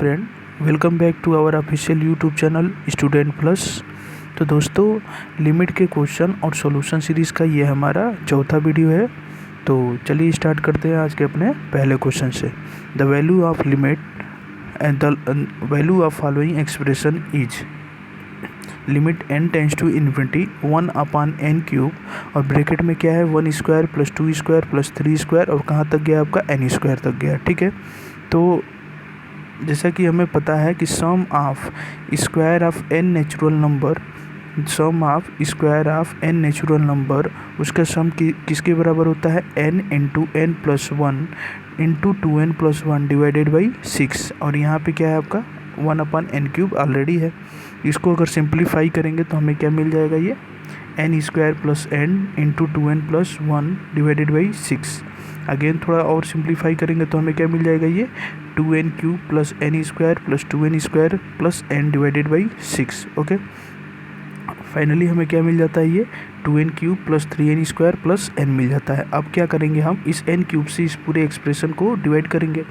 Friend, welcome back to our official YouTube channel student plus. तो दोस्तों, limit के question और सॉल्यूशन सीरीज़ का ये हमारा चौथा वीडियो है। तो चलिए स्टार्ट करते हैं आज के अपने पहले क्वेश्चन से। The value of limit and the value of following expression is limit n tends to infinity 1/n³ और ब्रैकेट में क्या है 1² + 2² + 3² और कहाँ तक गया आपका n² तक गया। ठीक है, तो जैसा कि हमें पता है कि sum of square of n natural number उसका सम किसके बराबर होता है n × n + 1 × 2n + 1 divided by 6। और यहाँ पे क्या है आपका 1/n³ ऑलरेडी है। इसको अगर सिंप्लीफाई करेंगे तो हमें क्या मिल जाएगा, ये n² + n × 2n + 1 divided by 6। Again थोड़ा और सिंप्लीफाई करेंगे तो हमें क्या मिल जाएगा, ये 2n³ + n² + 2n² + n divided by 6। Okay, finally हमें क्या मिल जाता है, ये 2n³ + 3n² + n मिल जाता है। अब क्या करेंगे, हम इस n³ से इस पूरे एक्सप्रेशन को डिवाइड करेंगे।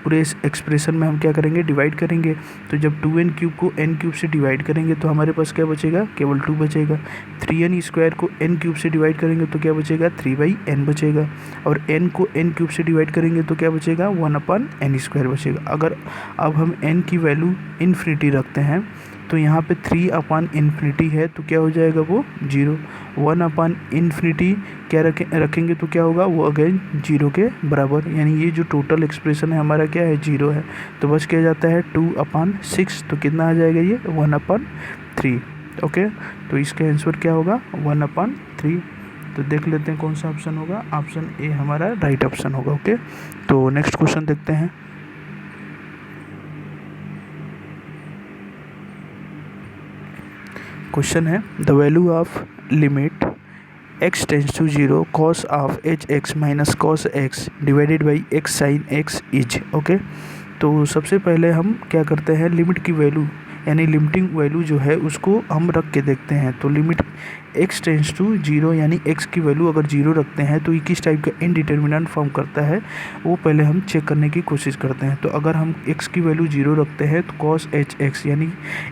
पूरे इस एक्सप्रेशन में हम क्या करेंगे, डिवाइड करेंगे। तो जब 2n³ को n³ से डिवाइड करेंगे तो हमारे पास क्या बचेगा, केवल 2 बचेगा। 3n² को n³ से डिवाइड करेंगे तो क्या बचेगा, 3/n बचेगा। और n को n³ से डिवाइड करेंगे तो क्या बचेगा, 1/n² बचेगा। अगर अब हम n की वैल्यू इन्फिनिटी रखते हैं तो यहाँ पे 3/∞ है तो क्या हो जाएगा, वो 0। 1/∞ क्या रखेंगे तो क्या होगा, वो अगेन 0 के बराबर। यानी ये जो टोटल एक्सप्रेशन है हमारा क्या है, 0 है। तो बच क्या जाता है 2/6। तो कितना आ जाएगा, ये 1/3। ओके, तो इसका आंसर क्या होगा, 1/3। तो देख लेते हैं कौन सा ऑप्शन होगा। ऑप्शन ए हमारा राइट ऑप्शन होगा। ओके, तो नेक्स्ट क्वेश्चन देखते हैं। क्वेश्चन है the value of limit x tends to 0 cos of hx - cos x divided by x sin x is. Okay, तो सबसे पहले हम क्या करते हैं, लिमिट की वैल्यू यानी लिमिटिंग वैल्यू जो है उसको हम रख के देखते हैं। तो लिमिट x टेंस टू 0 यानी x की वैल्यू अगर 0 रखते हैं तो ये किस टाइप का इनडिटर्मिनेंट फॉर्म करता है, वो पहले हम चेक करने की कोशिश करते हैं। तो अगर हम x की वैल्यू 0 रखते हैं तो cos hx यानी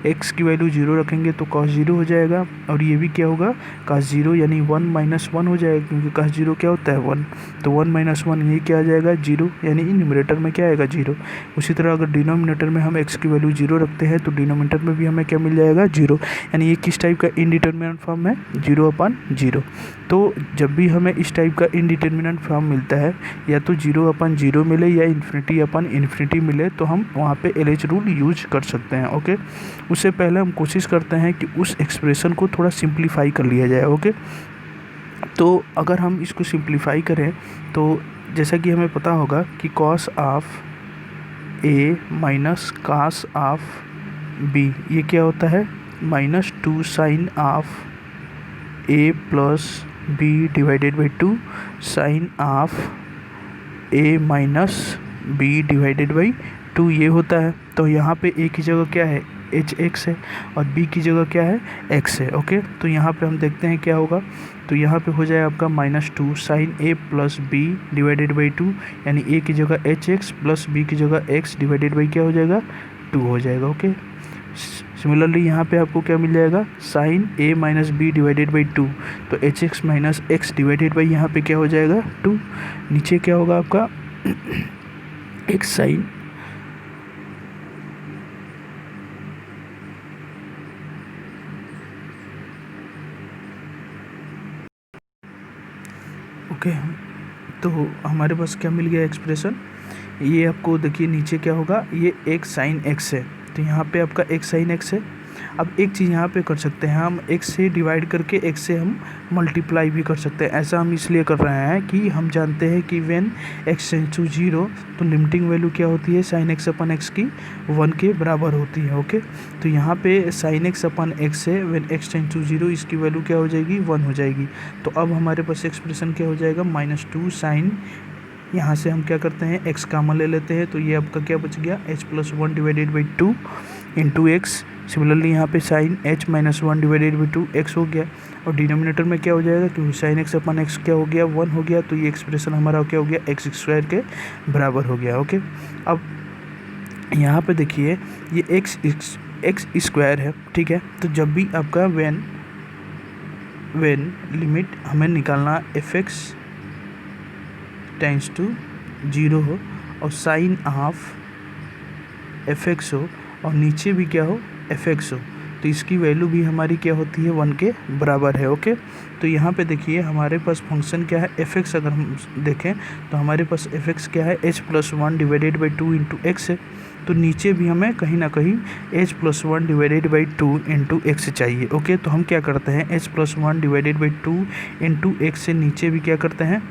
x की वैल्यू 0 रखेंगे तो cos 0 हो जाएगा। और ये भी क्या होगा, cos 0 यानी 1 - 1 हो जाएगा, क्योंकि cos 0 क्या होता है 1। तो 1 - 1 ये क्या आ जाएगा, 0, यानी न्यूमरेटर में क्या आएगा, 0। उसी तरह अगर डिनोमिनेटर में हम x की वैल्यू 0 रखते हैं तो डिनोमिनेटर में भी हमें क्या मिल जाएगा, 0। यानी ये किस टाइप का इनडिटर्मिनेंट फॉर्म है, 0/0। तो जब भी हमें इस टाइप का इनडिटर्मिनेंट फॉर्म मिलता है, या तो 0/0 मिले या ∞/∞ मिले, तो हम वहाँ पे LH रूल यूज कर सकते हैं। ओके, उससे पहले हम कोशिश करते हैं कि उस एक्सप्रेशन को थोड़ा सिंप्लीफाई कर लिया जाए। ओके, तो अगर हम इसको सिंप्लीफाई करें तो जैसा कि हमें पता होगा कि cos of A - cos of B ये क्या होता है, -2 sin of A + B divided by 2 sin of A - B divided by 2 ये होता है। तो यहाँ पे A की जगह क्या है, hx है, और B की जगह क्या है, x है। ओके, तो यहाँ पे हम देखते हैं क्या होगा। तो यहाँ पे हो जाए आपका -2 sin A + B divided by 2, यानी A की जगह hx प्लस B की जगह x डिवाइडेड बाई क्या हो जाएगा, 2 हो जाएगा। ओके, सिमिलरली यहाँ पे आपको क्या मिल जाएगा, sin A - B divided by 2। तो hx - x डिवाइडेड बाई यहाँ पे क्या हो जाएगा, 2। नीचे क्या होगा आपका x sin ओके, तो हमारे पास क्या मिल गया एक्सप्रेशन। ये आपको देखिए नीचे क्या होगा, ये x sin x है, तो यहाँ पे आपका x sin x है। अब एक चीज़ यहाँ पे कर सकते हैं, हम x से डिवाइड करके x से हम मल्टीप्लाई भी कर सकते हैं। ऐसा हम इसलिए कर रहे हैं कि हम जानते हैं कि व्हेन x टेंस टू 0 तो लिमिटिंग वैल्यू क्या होती है, sin x/x की 1 के बराबर होती है। ओके, तो यहाँ पे sin x/x से व्हेन x टेंस टू 0 इसकी वैल्यू क्या हो जाएगी, 1 हो जाएगी। तो अब हमारे पास एक्सप्रेशन क्या हो जाएगा, -2 sin, यहाँ से हम क्या करते हैं, x कॉमन ले लेते हैं, तो ये आपका क्या बच गया, h + 1 divided by 2 × x। Similarly यहाँ पे sin h - 1 divided by 2 x हो गया, और डिनोमिनेटर में क्या हो जाएगा, क्योंकि sin x/x क्या हो गया, 1 हो गया। तो ये एक्सप्रेशन हमारा क्या हो गया, x² के बराबर हो गया। ओके, अब यहाँ पे देखिए ये एक्स स्क्वायर है, ठीक है। तो जब भी आपका वेन लिमिट हमें निकालना एफ एक्स टेंस टू 0 हो और साइन ऑफ एफ एक्स हो और नीचे भी क्या हो एफ एक्स हो, तो इसकी वैल्यू भी हमारी क्या होती है 1 के बराबर है। ओके, तो यहाँ पे देखिए हमारे पास फंक्शन क्या है एफ एक्स, अगर हम देखें तो हमारे पास एफ एक्स क्या है h+1 divided by 2 into x है। तो नीचे भी हमें कहीं ना कहीं h+1 divided by 2 into x चाहिए। ओके, तो हम क्या करते हैं h+1 divided by 2 into x से नीचे भी क्या करते हैं,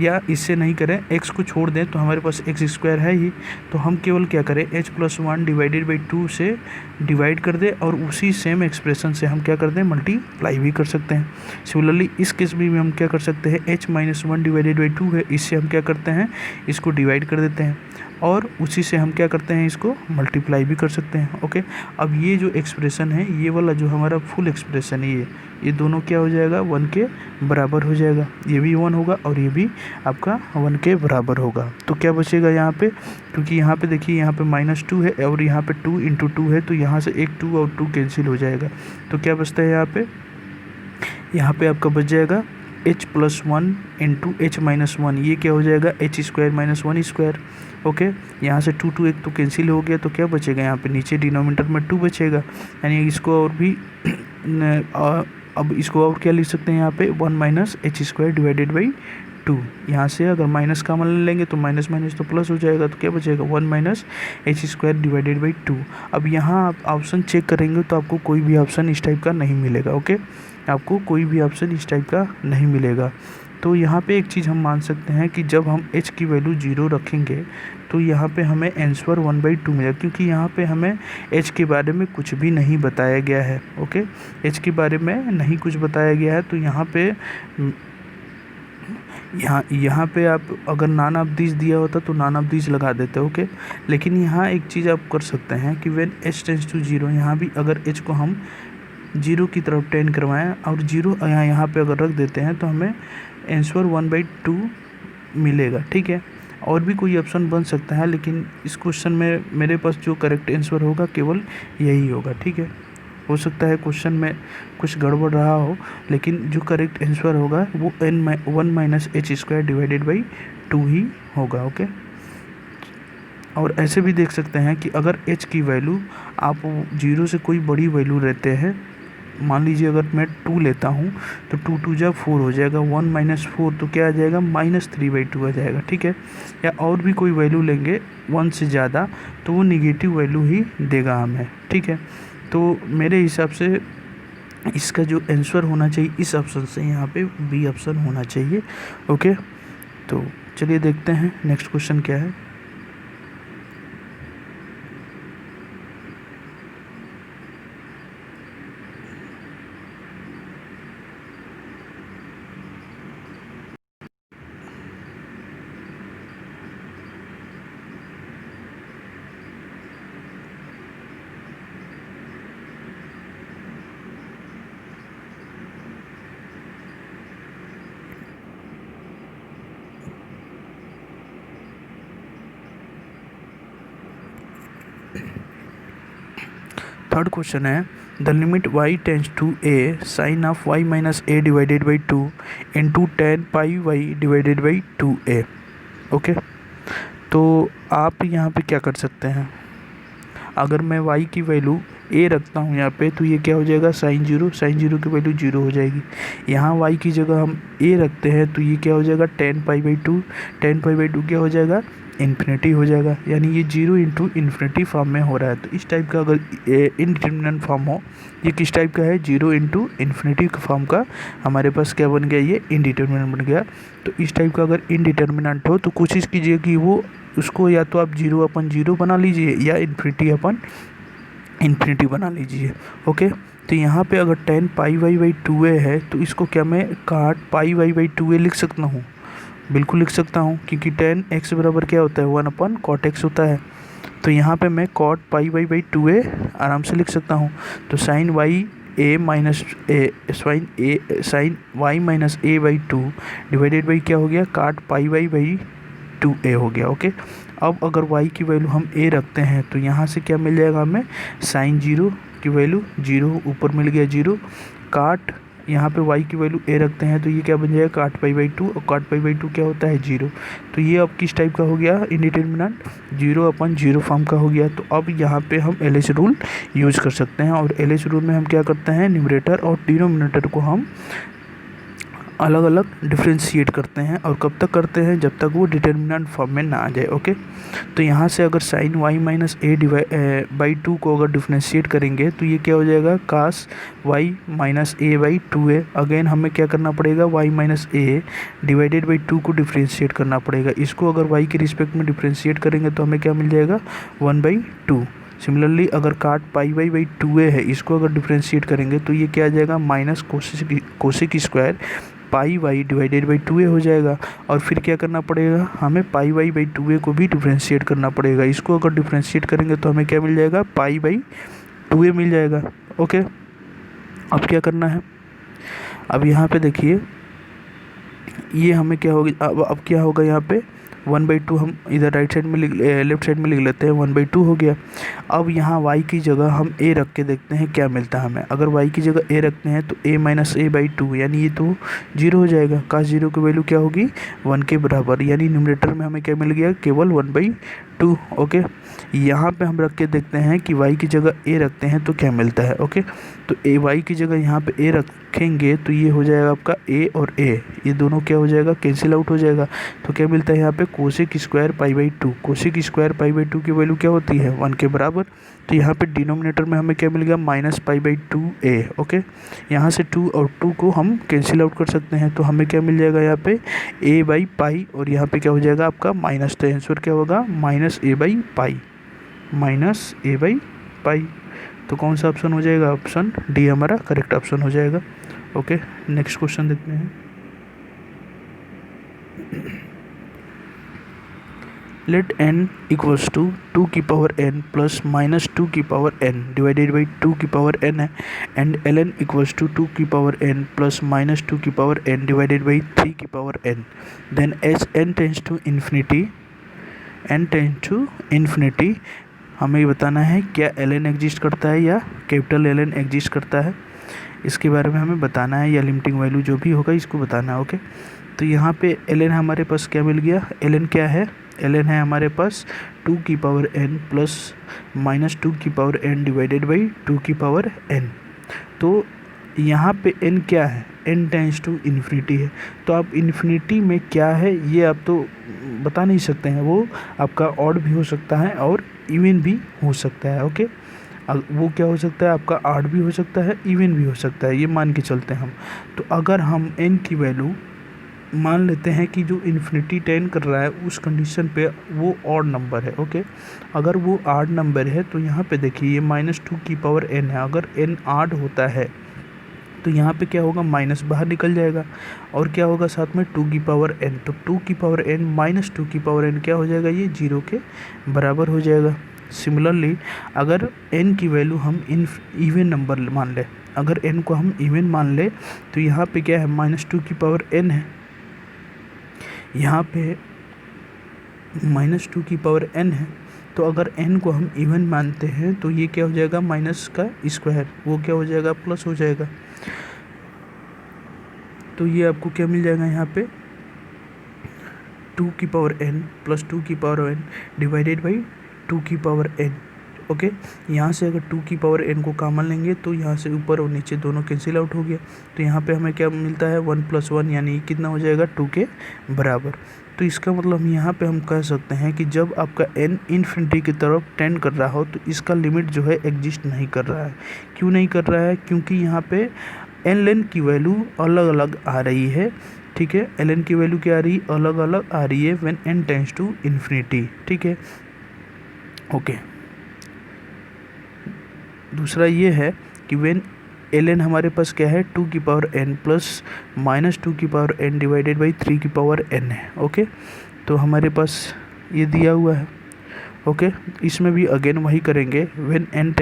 या इससे नहीं करें एक्स को छोड़ दें तो हमारे पास एक्स स्क्वायर है ही, तो हम केवल क्या करें h+1 डिवाइडेड बाई 2 से डिवाइड कर दें और उसी सेम एक्सप्रेशन से हम क्या कर दें मल्टीप्लाई भी कर सकते हैं। सिमिलरली इस केस में भी हम क्या कर सकते हैं h-1 डिवाइडेड बाई 2 है, इससे हम क्या करते हैं इसको डिवाइड कर देते हैं और उसी से हम क्या करते हैं इसको मल्टीप्लाई भी कर सकते हैं। ओके, अब ये जो एक्सप्रेशन है ये वाला जो हमारा फुल एक्सप्रेशन है ये दोनों क्या हो जाएगा 1 के बराबर हो जाएगा, ये भी 1 होगा और ये भी आपका 1 के बराबर होगा। तो क्या बचेगा यहाँ पे, क्योंकि यहाँ पे देखिए यहाँ पे -2 है और यहाँ पे 2 इंटू 2 है, तो यहाँ से एक 2 और 2 कैंसिल हो जाएगा। तो क्या बचता है यहाँ पे आपका बच जाएगा h+1 इंटू h-1, ये क्या हो जाएगा h square minus 1 square. Okay, यहाँ से 2 एक तो कैंसिल हो गया, तो क्या बचेगा यहाँ पे नीचे डिनोमिनेटर में 2 बचेगा, यानी इसको और भी अब इसको और क्या लिख सकते हैं यहाँ पे 1 minus H square divided by 2। यहाँ से अगर माइनस का मान लेंगे तो माइनस माइनस तो प्लस हो जाएगा, तो क्या बचेगा 1 minus H square divided by 2। अब यहाँ आप ऑप्शन चेक करेंगे तो आपको कोई भी ऑप्शन इस टाइप का नहीं मिलेगा। ओके, आपको कोई भी ऑप्शन इस टाइप का नहीं मिलेगा। तो यहाँ पे एक चीज़ हम मान सकते हैं कि जब हम h की वैल्यू 0 रखेंगे तो यहाँ पे हमें आंसर 1/2 मिलेगा, क्योंकि यहाँ पे हमें h के बारे में कुछ भी नहीं बताया गया है। ओके, h के बारे में नहीं कुछ बताया गया है, तो यहाँ पे आप अगर नॉन ऑफ दिस दिया होता तो नॉन ऑफ दिस लगा देते। ओके, लेकिन यहाँ एक चीज़ आप कर सकते हैं कि व्हेन h टेंड्स टू 0, यहाँ भी अगर h को हम 0 की तरफ टेंड करवाएं और 0 यहाँ पे अगर रख देते हैं तो हमें आंसर 1/2 मिलेगा। ठीक है, और भी कोई ऑप्शन बन सकता है, लेकिन इस क्वेश्चन में मेरे पास जो करेक्ट आंसर होगा केवल यही होगा। ठीक है, हो सकता है क्वेश्चन में कुछ गड़बड़ रहा हो, लेकिन जो करेक्ट आंसर होगा वो 1 minus H square divided by 2 ही होगा। ओके, और ऐसे भी देख सकते हैं कि अगर h की वैल्यू आप 0 से कोई बड़ी वैल्यू लेते हैं, मान लीजिए अगर मैं 2 लेता हूँ तो 2 2 जब 4 हो जाएगा, 1 माइनस 4 तो क्या आ जाएगा -3/2 आ जाएगा। ठीक है, या और भी कोई वैल्यू लेंगे 1 से ज़्यादा तो वो निगेटिव वैल्यू ही देगा हमें। ठीक है, तो मेरे हिसाब से इसका जो आंसर होना चाहिए इस ऑप्शन से यहाँ पे बी ऑप्शन होना चाहिए। ओके, तो चलिए देखते हैं नेक्स्ट क्वेश्चन क्या है। थर्ड क्वेश्चन है the limit y tends to a sine of y minus a divided by 2 into tan pi y divided by 2a। Okay, तो आप यहाँ पे क्या कर सकते हैं, अगर मैं y की वैल्यू a रखता हूँ यहाँ पे तो ये क्या हो जाएगा साइन 0 की वैल्यू 0 हो जाएगी। यहाँ y की जगह हम a रखते हैं तो ये क्या हो जाएगा tan पाई बाई 2 क्या हो जाएगा इन्फिनिटी हो जाएगा, यानी ये 0 इंटू इन्फिनिटी फॉर्म में हो रहा है। तो इस टाइप का अगर इनडिटर्मिनेंट फॉर्म हो, ये किस टाइप का है 0 इंटू इन्फिनिटी फॉर्म का, हमारे पास क्या बन गया ये इनडिटर्मिनेंट बन गया। तो इस टाइप का अगर इनडिटर्मिनेंट हो तो कोशिश कीजिए कि वो उसको या तो आप 0/0 बना लीजिए या इन्फिनिटी बना लीजिए। ओके, तो यहाँ पे अगर tan pi y by 2a है तो इसको क्या मैं काट पाई y बाई 2a लिख सकता हूँ, बिल्कुल लिख सकता हूँ, क्योंकि tan x बराबर क्या होता है 1/cot x होता है। तो यहाँ पे मैं cot pi y by 2a आराम से लिख सकता हूँ। तो sine y minus a by 2 divided by क्या हो गया काट पाई y बाई 2a हो गया। ओके, अब अगर y की वैल्यू हम a रखते हैं तो यहाँ से क्या मिल जाएगा हमें, साइन 0 की वैल्यू 0, ऊपर मिल गया 0, काट यहाँ पे y की वैल्यू a रखते हैं तो ये क्या बन जाएगा, काट पाई बाई 2, और काट पाई बाई 2 क्या होता है 0। तो ये अब किस टाइप का हो गया, इंडिटरमिनेंट 0/0 फॉर्म का हो गया। तो अब यहाँ पे हम LH रूल यूज कर सकते हैं, और LH रूल में हम क्या करते हैं, न्यूमरेटर और डिनोमिनेटर को हम अलग अलग डिफ्रेंशिएट करते हैं, और कब तक करते हैं, जब तक वो डिटर्मिनेंट फॉर्म में ना आ जाए। ओके, तो यहाँ से अगर sine y minus A by 2 को अगर डिफ्रेंशिएट करेंगे तो ये क्या हो जाएगा, कास y minus A by 2a। Again हमें क्या करना पड़ेगा, y minus A divided by 2 को डिफ्रेंशिएट करना पड़ेगा। इसको अगर y के रिस्पेक्ट में डिफ्रेंशिएट करेंगे तो हमें क्या मिल जाएगा, 1/2। सिमिलरली अगर काट पाई बाई 2a है, इसको अगर डिफ्रेंशिएट करेंगे तो ये क्या आ जाएगा, minus cosec square pi Y divided by 2a हो जाएगा। और फिर क्या करना पड़ेगा, हमें पाई वाई बाई 2a को भी डिफ्रेंशिएट करना पड़ेगा। इसको अगर डिफ्रेंशिएट करेंगे तो हमें क्या मिल जाएगा, पाई बाई 2a मिल जाएगा। ओके, अब क्या करना है, अब यहाँ पे देखिए ये हमें क्या होगा, अब क्या होगा, यहाँ पे 1/2 हम इधर राइट साइड में लेफ्ट साइड में लिख लेते हैं, 1/2 हो गया। अब यहाँ y की जगह हम a रख के देखते हैं क्या मिलता है हमें। अगर y की जगह a रखते हैं तो a माइनस ए बाई 2, यानी ये तो 0 हो जाएगा। काश 0 की वैल्यू क्या होगी, 1 के बराबर, यानी न्यूमरेटर में हमें क्या मिल गया, केवल 1/2। ओके, यहाँ पे हम रख के देखते हैं कि y की जगह a रखते हैं तो क्या मिलता है। ओके, तो y की जगह यहाँ पे a रखेंगे तो ये हो जाएगा आपका a और a, ये दोनों क्या हो जाएगा, कैंसिल आउट हो जाएगा। तो क्या मिलता है यहाँ पे, cosec square pi by 2। Cosec square pi by 2 की वैल्यू क्या होती है, 1 के बराबर। तो यहाँ पे डिनोमिनेटर में हमें क्या मिल गया, minus pi by 2a। Okay, यहाँ से 2 और 2 को हम कैंसिल आउट कर सकते हैं, तो हमें क्या मिल जाएगा यहाँ पे, a बाई पाई, और यहाँ पे क्या हो जाएगा आपका माइनस। तो आंसर क्या होगा, minus a by pi, minus a by pi. तो कौन सा ऑप्शन हो जाएगा, ऑप्शन डी हमारा करेक्ट ऑप्शन हो जाएगा। ओके, नेक्स्ट क्वेश्चन देखते हैं। लेट n इक्वल्स टू 2 की पावर n प्लस माइनस 2 की पावर n डिवाइडेड बाई 2 की पावर n है, एंड ln इक्वल्स टू 2 की पावर n प्लस माइनस 2 की पावर n डिवाइडेड बाई 3 की power n। Then as n tends to infinity हमें ये बताना है क्या ln एग्जिस्ट करता है या कैपिटल ln एग्जिस्ट करता है, इसके बारे में हमें बताना है, या लिमिटिंग वैल्यू जो भी होगा इसको बताना है। ओके, तो यहाँ पे ln हमारे पास क्या मिल गया, ln क्या है, ln है हमारे पास 2 की पावर n प्लस माइनस 2 की पावर n डिवाइडेड बाई 2 की पावर n। तो यहाँ पे n क्या है, n टेंस टू इन्फिनिटी है। तो आप इन्फिनिटी में क्या है ये आप तो बता नहीं सकते हैं, वो आपका ऑड भी हो सकता है और इवन भी हो सकता है। ओके, वो क्या हो सकता है, आपका ऑड भी हो सकता है, इवन भी हो सकता है, ये मान के चलते हैं हम। तो अगर हम n की वैल्यू मान लेते हैं कि जो इन्फिनिटी टेन कर रहा है उस कंडीशन पे वो ऑड नंबर है। ओके, अगर वो ऑड नंबर है तो यहाँ पे देखिए ये माइनस 2 की पावर n है, अगर n ऑड होता है तो यहाँ पे क्या होगा, माइनस बाहर निकल जाएगा, और क्या होगा साथ में 2 की पावर n। तो 2 की पावर n माइनस 2 की पावर n क्या हो जाएगा, ये 0 के बराबर हो जाएगा। सिमिलरली अगर n की वैल्यू हम इवन नंबर मान लें, अगर n को हम इवन मान लें तो यहाँ पे क्या है, माइनस 2 की पावर n है, यहाँ पे माइनस 2 की पावर n है। तो अगर n को हम इवन मानते हैं तो ये क्या हो जाएगा, माइनस का स्क्वायर, वो क्या हो जाएगा, प्लस हो जाएगा। तो ये आपको क्या मिल जाएगा, यहाँ पे 2 की पावर n प्लस 2 की पावर n डिवाइडेड बाई 2 की पावर n। ओके, यहाँ से अगर 2 की पावर n को कॉमन लेंगे तो यहाँ से ऊपर और नीचे दोनों कैंसिल आउट हो गया। तो यहाँ पे हमें क्या मिलता है, 1 + 1 यानी कितना हो जाएगा, 2 के बराबर। तो इसका मतलब यहाँ पे हम कह सकते हैं कि जब आपका n इन्फिनिटी की तरफ टेंड कर रहा हो तो इसका लिमिट जो है एग्जिस्ट नहीं कर रहा है। क्यों नहीं कर रहा है, क्योंकि यहाँ पे ln की वैल्यू अलग अलग आ रही है। ठीक है, ln की वैल्यू क्या आ रही है, अलग अलग आ रही है when n tends to infinity. ठीक है, ओके। दूसरा ये है कि व्हेन ln हमारे पास क्या है, 2 की पावर n प्लस माइनस 2 की पावर n डिवाइडेड बाई 3 की पावर n है। ओके, तो हमारे पास ये दिया हुआ है। ओके, इसमें भी अगेन वही करेंगे, when n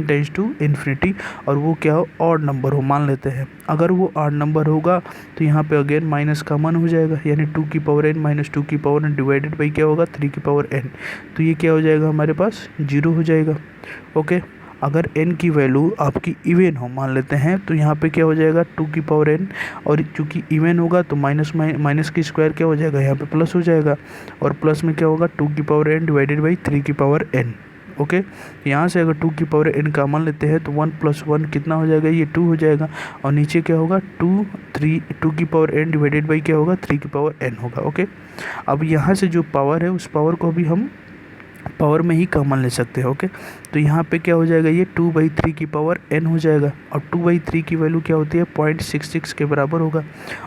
tends to infinity और वो क्या हो, ऑड नंबर हो मान लेते हैं। अगर वो ऑड नंबर होगा तो यहाँ पे अगेन माइनस कॉमन हो जाएगा, यानी 2n minus 2n divided by क्या होगा 3n, तो ये क्या हो जाएगा हमारे पास 0 हो जाएगा। ओके, अगर n की वैल्यू आपकी इवन हो मान लेते हैं तो यहाँ पे क्या हो जाएगा 2n, और चूँकि इवन होगा तो माइनस की स्क्वायर क्या हो जाएगा यहाँ पे प्लस हो जाएगा, और प्लस में क्या होगा 2n divided by 3n। Okay, यहाँ से अगर 2n कॉमन लेते हैं तो 1 + 1 कितना हो जाएगा, ये 2 हो जाएगा, और नीचे क्या होगा 2n डिवाइडेड बाई क्या होगा 3n होगा। ओके, अब यहाँ से जो पावर है उस पावर को भी हम पावर में ही कॉमन ले सकते हैं। ओके, तो यहाँ पे क्या हो जाएगा, ये 2/3n हो जाएगा, और 2/3 की वैल्यू क्या होती है 0.66 के बराबर होगा,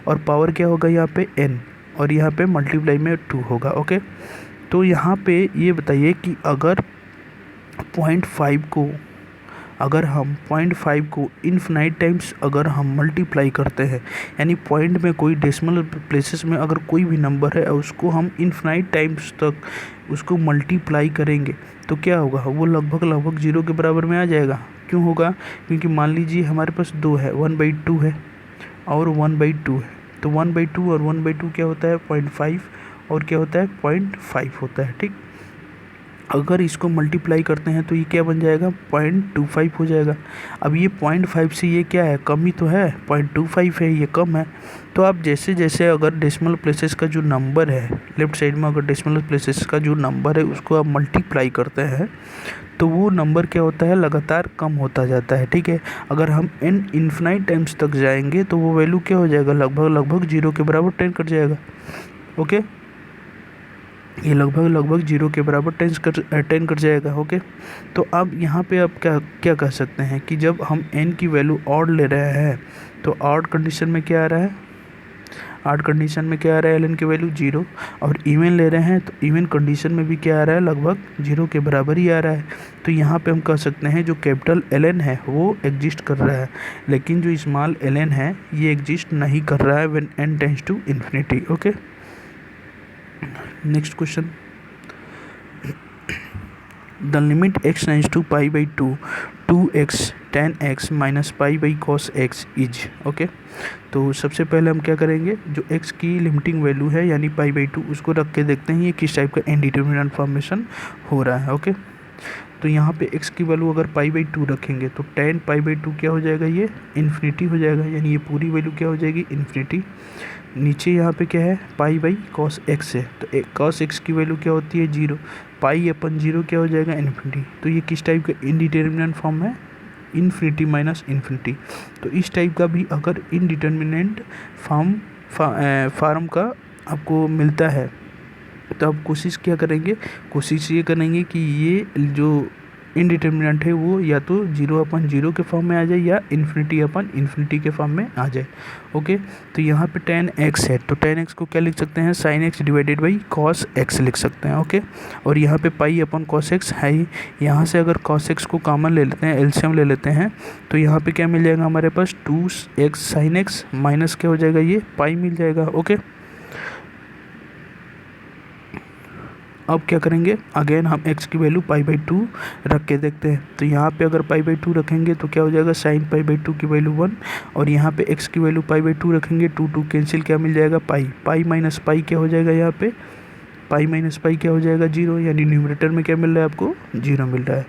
और पावर क्या होगा यहाँ पे n, और यहाँ पे मल्टीप्लाई में 2 होगा। ओके, तो यहाँ पे ये बताइए कि अगर 0.5 को इन्फिनाइट टाइम्स अगर हम मल्टीप्लाई करते हैं, यानी पॉइंट में कोई डेसिमल प्लेसेस में अगर कोई भी नंबर है और उसको हम इन्फिनाइट टाइम्स तक उसको मल्टीप्लाई करेंगे तो क्या होगा, वो लगभग 0 के बराबर में आ जाएगा। क्यों होगा, क्योंकि मान लीजिए हमारे पास 2 है, 1/2 है और 1/2 है, तो 1/2 और 1/2 क्या होता है 0.5 और क्या होता है 0.5 होता है। ठीक, अगर इसको मल्टीप्लाई करते हैं तो ये क्या बन जाएगा 0.25 हो जाएगा। अब ये 0.5 से ये क्या है, कम ही तो है, 0.25 है, ये कम है। तो आप जैसे जैसे अगर डेसिमल प्लेसेस का जो नंबर है लेफ्ट साइड में, अगर डेसिमल प्लेसेस का जो नंबर है उसको आप मल्टीप्लाई करते हैं तो वो नंबर क्या होता है लगातार कम होता जाता है। ठीक है, अगर हम इन्फिनाइट टाइम्स तक जाएंगे तो वो वैल्यू क्या हो जाएगा लगभग 0 के बराबर 10 कट जाएगा। ओके, ये लगभग 0 के बराबर 10 कट जाएगा। ओके, तो अब यहाँ पे आप क्या कह सकते हैं कि जब हम n की वैल्यू ऑड ले रहे हैं तो ऑड कंडीशन में क्या आ रहा है, ऑड कंडीशन में क्या आ रहा है ln की वैल्यू 0, और इवन ले रहे हैं तो इवन कंडीशन में भी क्या आ रहा है लगभग 0 के बराबर ही आ रहा है। तो यहाँ पे हम कह सकते हैं जो कैपिटल ln है वो एग्जिस्ट कर रहा है, लेकिन जो स्मॉल ln है ये एग्जिस्ट नहीं कर रहा है when n tends to infinity. Okay, next question, the limit x tends to π/2 2x tan x minus π/cos x is. Okay, तो सबसे पहले हम क्या करेंगे, जो x की लिमिटिंग वैल्यू है यानी π/2 उसको रख के देखते हैं ये किस टाइप का इनडिटरमिनेंट फॉर्मेशन हो रहा है। ओके, तो यहाँ पे x की वैल्यू अगर π/2 रखेंगे तो tan π/2 क्या हो जाएगा, ये इन्फिनिटी हो जाएगा, यानी ये पूरी वैल्यू क्या हो जाएगी इन्फिनिटी। नीचे यहाँ पे क्या है π/cos x है, तो cos x की वैल्यू क्या होती है 0, π/0 क्या हो जाएगा इन्फिनिटी। तो ये किस टाइप का इनडिटरमिनेंट फॉर्म है, इन्फिनिटी माइनस इन्फिनिटी। तो इस टाइप का भी अगर इनडिटरमिनेंट फॉर्म का आपको मिलता है तो आप कोशिश क्या करेंगे, कोशिश ये करेंगे कि ये जो इनडिटरमिनेंट है वो या तो 0/0 के फॉर्म में आ जाए या इन्फिनिटी के फॉर्म में आ जाए। ओके, तो यहाँ पे tan x है तो tan x को क्या लिख सकते हैं sin x divided by cos x लिख सकते हैं। ओके, और यहाँ पे π/cos x है ही, यहाँ से अगर cos x को कॉमन ले लेते हैं, एलसीएम ले लेते हैं, तो यहाँ पे क्या मिल जाएगा हमारे पास 2x sin x माइनस क्या हो जाएगा ये पाई मिल जाएगा। ओके, अब क्या करेंगे, अगेन हम x की वैल्यू π/2 रख के देखते हैं। तो यहाँ पे अगर π/2 रखेंगे तो क्या हो जाएगा sin π/2 की वैल्यू 1, और यहाँ पे x की वैल्यू π/2 रखेंगे 2 कैंसिल क्या मिल जाएगा पाई माइनस पाई क्या हो जाएगा, यहाँ पे पाई माइनस पाई क्या हो जाएगा 0, यानी न्यूमरेटर में क्या मिल रहा है आपको 0 मिल रहा है।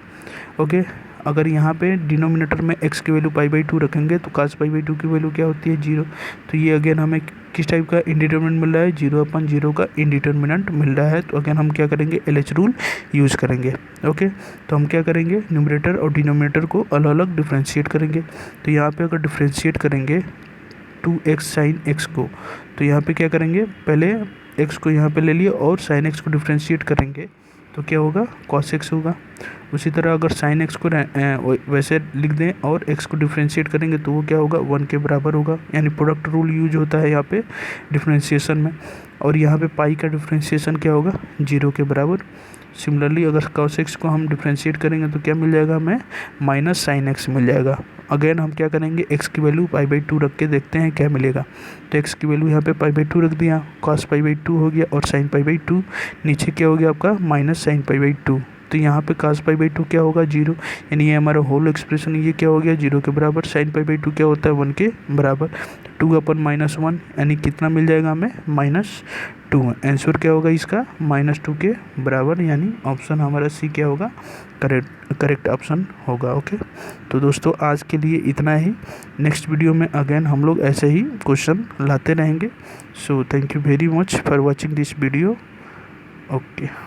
ओके, अगर यहाँ पे डिनोमिनेटर में x की वैल्यू π/2 रखेंगे तो cos π/2 की वैल्यू क्या होती है 0। तो ये अगेन हमें किस टाइप का इंडिटरमिनेंट मिल रहा है, 0/0 का इंडिटरमिनेंट मिल रहा है। तो अगेन हम क्या करेंगे, LH रूल यूज़ करेंगे। ओके, तो हम क्या करेंगे, न्यूमरेटर और डिनोमिनेटर को अलग अलग डिफ्रेंशिएट करेंगे। तो यहाँ पे अगर डिफ्रेंशिएट करेंगे 2x sin x को, तो यहाँ पे क्या करेंगे, पहले x को यहाँ पे ले लिए और sin x को डिफ्रेंशिएट करेंगे तो क्या होगा cos x होगा। उसी तरह अगर sin x को वैसे लिख दें और x को डिफ्रेंशिएट करेंगे तो वो क्या होगा 1 के बराबर होगा, यानी प्रोडक्ट रूल यूज होता है यहाँ पे डिफ्रेंशिएशन में। और यहाँ पे पाई का डिफ्रेंशिएशन क्या होगा 0 के बराबर। सिमिलरली अगर cos x को हम डिफ्रेंशिएट करेंगे तो क्या मिल जाएगा हमें माइनस sin x मिल जाएगा। अगेन हम क्या करेंगे, x की वैल्यू π/2 रख के देखते हैं क्या मिलेगा। तो x की वैल्यू यहाँ पे π/2 रख दिया, cos π/2 हो गया और sin π/2, नीचे क्या हो गया आपका माइनस sin π/2। तो यहाँ पे cos π/2 क्या होगा 0, यानी ये हमारा होल एक्सप्रेशन ये क्या हो गया 0 के बराबर। sin π/2 क्या होता है 1 के बराबर। 2/-1 यानी कितना मिल जाएगा हमें -2। आंसर क्या होगा इसका -2 के बराबर, यानी ऑप्शन हमारा सी क्या होगा करेक्ट ऑप्शन होगा। ओके, तो दोस्तों आज के लिए इतना ही। नेक्स्ट वीडियो में अगेन हम लोग ऐसे ही क्वेश्चन लाते रहेंगे। So thank you very much for watching this video. Okay.